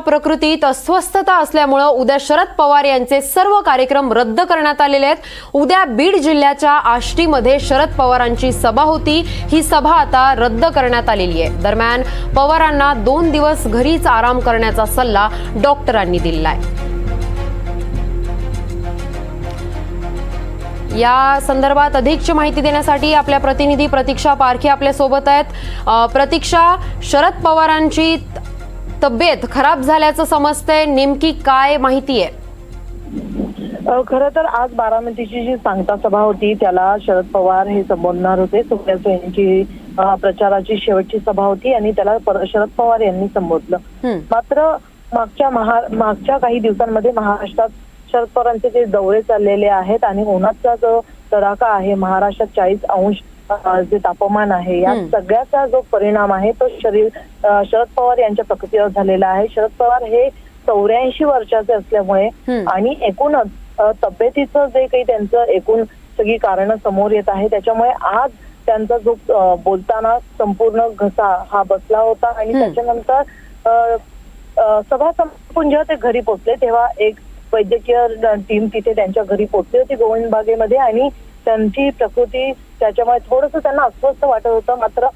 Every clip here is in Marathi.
प्रकृतीत अस्वस्थता असल्यामुळे उद्या शरद पवार यांचे सर्व कार्यक्रम रद्द करण्यात आलेले आहेत। उद्या बीड जिल्ह्याच्या आष्टीमध्ये शरद पवारांची सभा होती, ही सभा आता रद्द करण्यात आलेली आहे। दरम्यान पवारांना 2 दिवस घरीच आराम करण्याचा सल्ला डॉक्टरांनी दिला आहे। या संदर्भात अधिकची माहिती देण्यासाठी आपल्या प्रतिनिधी प्रतीक्षा पारखे आपल्या सोबत आहेत। प्रतीक्षा, शरद पवारांची तब्येत खराब झाल्याचं समजतंय, नेमकी काय माहिती आहे? खरं तर आज बारामतीची जी सांगता सभा होती त्याला शरद पवार हे संबोधणार होते। सुप्रिया सुळेंची प्रचाराची शेवटची सभा होती आणि त्याला शरद पवार यांनी संबोधलं। मात्र मागच्या काही दिवसांमध्ये महाराष्ट्रात शरद पवारांचे जे दौरे चाललेले आहेत आणि उन्हाचा जो तडाखा आहे, महाराष्ट्रात 40 अंश जे तापमान आहे, या सगळ्याचा जो परिणाम आहे तो शरद पवार यांच्या प्रकृतीवर झालेला आहे। शरद पवार हे 84 वर्षाचे असल्यामुळे आणि एकूणच तब्येतीचं जे काही त्यांचं एकूण सगळी कारणं समोर येत आहे, त्याच्यामुळे आज त्यांचा जो बोलताना संपूर्ण घसा हा बसला होता आणि त्याच्यानंतर सभा संपून जेव्हा ते घरी पोहोचले तेव्हा एक वैद्यकीय टीम तिथे त्यांच्या घरी पोहोचली होती गोविंद बागेमध्ये आणि त्यांची प्रकृती त्याच्यामुळे थोडंसं त्यांना अस्वस्थ वाटत होतं। मात्र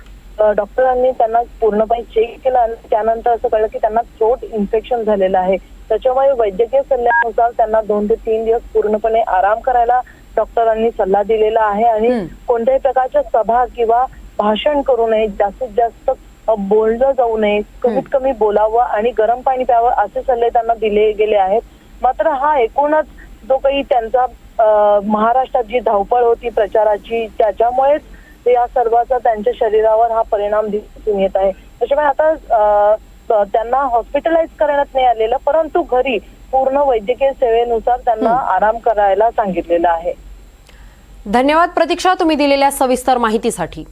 डॉक्टरांनी त्यांना पूर्णपणे चेक केलं आणि त्यानंतर असं कळलं की त्यांना थ्रोट इन्फेक्शन झालेलं आहे। त्याच्यामुळे वैद्यकीय सल्ल्यानुसार त्यांना 2 ते 3 दिवस पूर्णपणे आराम करायला डॉक्टरांनी सल्ला दिलेला आहे आणि कोणत्याही प्रकारच्या सभा किंवा भाषण करू नये, जास्तीत जास्त बोललं जाऊ नये, कमीत कमी बोलावं आणि गरम पाणी प्यावं असे सल्ले त्यांना दिले गेले आहेत। मात्र हा एकूणच जो काही त्यांचा महाराष्ट्रात जी धावपळ होती प्रचाराची, त्याच्यामुळेच या सर्वांचा त्यांच्या शरीरावर हा परिणाम दिसून येत आहे। त्याच्यामुळे आता त्यांना हॉस्पिटलाइज करण्यात नाही आलेलं, परंतु घरी पूर्ण वैद्यकीय सेवेनुसार त्यांना आराम करायला सांगितलेलं आहे। धन्यवाद प्रतीक्षा, तुम्ही दिलेल्या सविस्तर माहितीसाठी।